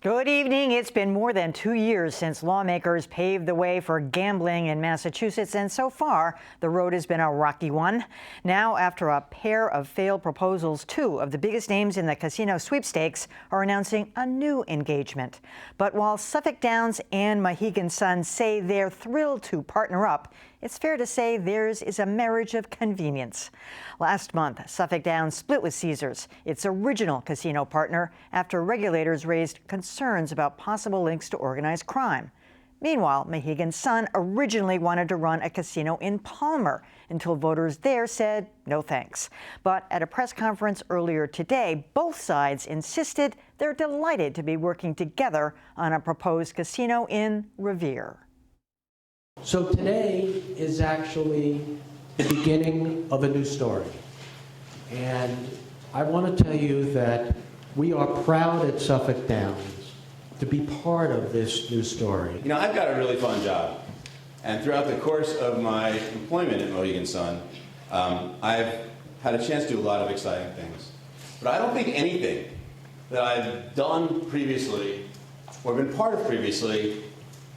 Good evening. It's been more than 2 years since lawmakers paved the way for gambling in Massachusetts, and so far, the road has been a rocky one. Now, after a pair of failed proposals, two of the biggest names in the casino sweepstakes are announcing a new engagement. But while Suffolk Downs and Mohegan Sun say they're thrilled to partner up, it's fair to say theirs is a marriage of convenience. Last month, Suffolk Downs split with Caesars, its original casino partner, after regulators raised concerns about possible links to organized crime. Meanwhile, Mohegan Sun originally wanted to run a casino in Palmer until voters there said no thanks. But at a press conference earlier today, both sides insisted they're delighted to be working together on a proposed casino in Revere. So today is actually the beginning of a new story. And I want to tell you that we are proud at Suffolk Downs to be part of this new story. You know, I've got a really fun job. And throughout the course of my employment at Mohegan Sun, I've had a chance to do a lot of exciting things. But I don't think anything that I've done previously or been part of previously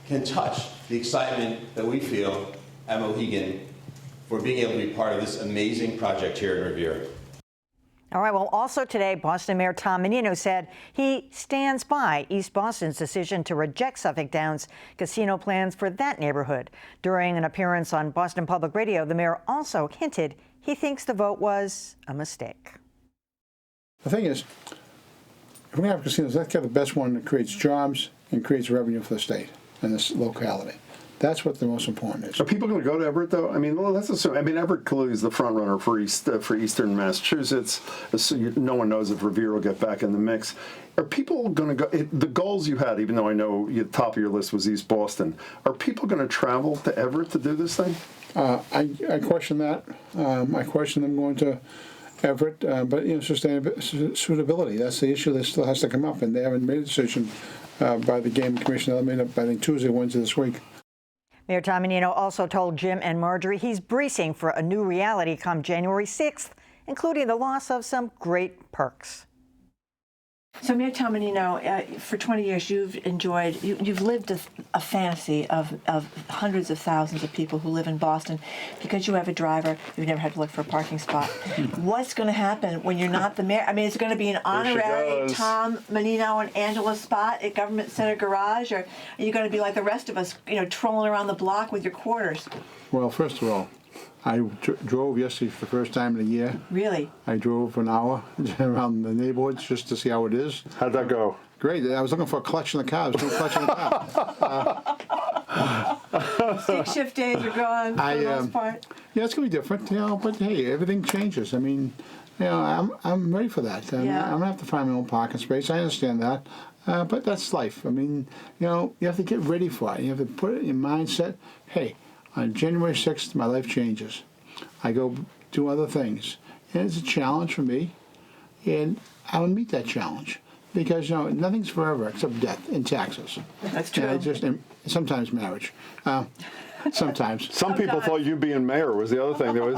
can touch the excitement that we feel at Mohegan for being able to be part of this amazing project here in Revere. All right, well, also today, Boston Mayor Tom Menino said he stands by East Boston's decision to reject Suffolk Downs' casino plans for that neighborhood. During an appearance on Boston Public Radio, the mayor also hinted he thinks the vote was a mistake. The thing is, if we're going to have casinos, let's get the best one that creates jobs and creates revenue for the state and this locality. That's what the most important is. Are people going to go to Everett, though? I mean, well, let's assume. I mean, Everett clearly is the front runner for Eastern Massachusetts. So no one knows if Revere will get back in the mix. Are people going to go? The goals you had, even though I know the top of your list was East Boston, are people going to travel to Everett to do this thing? I question that. I question them going to Everett, but you know, suitability. That's the issue that still has to come up, and they haven't made a decision by the Game Commission. They'll made up, I think, Tuesday, Wednesday this week. Mayor Tom Menino also told Jim and Marjorie he's bracing for a new reality come January 6th, including the loss of some great perks. So, Mayor Tom Menino, for 20 years you've lived a fantasy of hundreds of thousands of people who live in Boston. Because you have a driver, you've never had to look for a parking spot. What's going to happen when you're not the mayor? I mean, is it going to be an honorary Tom Menino and Angela spot at Government Center Garage, or are you going to be like the rest of us, you know, trolling around the block with your quarters? Well, first of all, I drove yesterday for the first time in a year. Really? I drove for an hour around the neighborhoods just to see how it is. How'd that go? Great. I was looking for a collection of cars. No collection of cars. Stick shift days are gone for the most part. Yeah, it's going to be different, you know, but hey, everything changes. I mean, you know, I'm ready for that. I'm going to have to find my own parking space. I understand that. But that's life. I mean, you know, you have to get ready for it. You have to put it in your mindset, hey, on January 6th, my life changes. I go do other things. And it's a challenge for me, and I will meet that challenge. Because, you know, nothing's forever except death and taxes. That's true. And sometimes marriage. Sometimes. Some people thought you being mayor was the other thing that was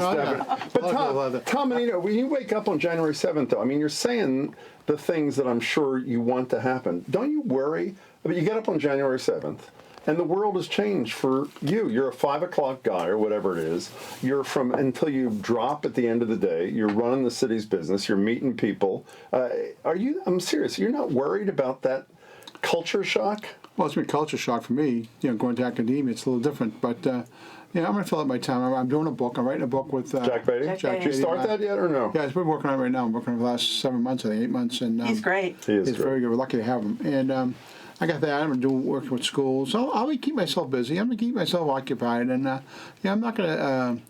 But Tom, Menino, when you wake up on January 7th, though, I mean, you're saying the things that I'm sure you want to happen. Don't you worry? I mean, you get up on January 7th, and the world has changed for you. You're a 5 o'clock guy or whatever it is. You're until you drop at the end of the day, you're running the city's business, you're meeting people. I'm serious, you're not worried about that culture shock? Well, it's been culture shock for me. You know, going to academia, it's a little different. But, you know, I'm going to fill out my time. I'm doing a book. I'm writing a book with Jack Beatty. Did you start that yet or no? Yeah, he's been working on it right now. I'm working on it for the last 7 months, I think, 8 months. And he's great. He's very good. We're lucky to have him. And I got that. I'm doing work with schools. So I'll keep myself busy. I'm going to keep myself occupied. And, yeah, I'm not going to...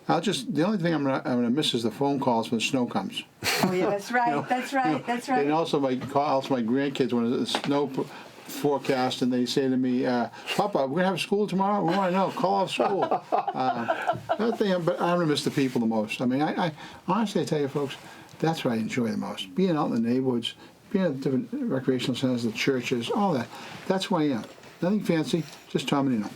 the only thing I'm gonna miss is the phone calls when the snow comes. Oh yeah, that's right. You know, that's right. That's right. And also my grandkids when it's a snow forecast, and they say to me, "Papa, we're gonna have school tomorrow. We want to know. Call off school." That thing, but I'm gonna miss the people the most. I mean, I honestly, I tell you, folks, that's what I enjoy the most. Being out in the neighborhoods, being at different recreational centers, the churches, all that. That's who I am. Nothing fancy, just Tom Menino.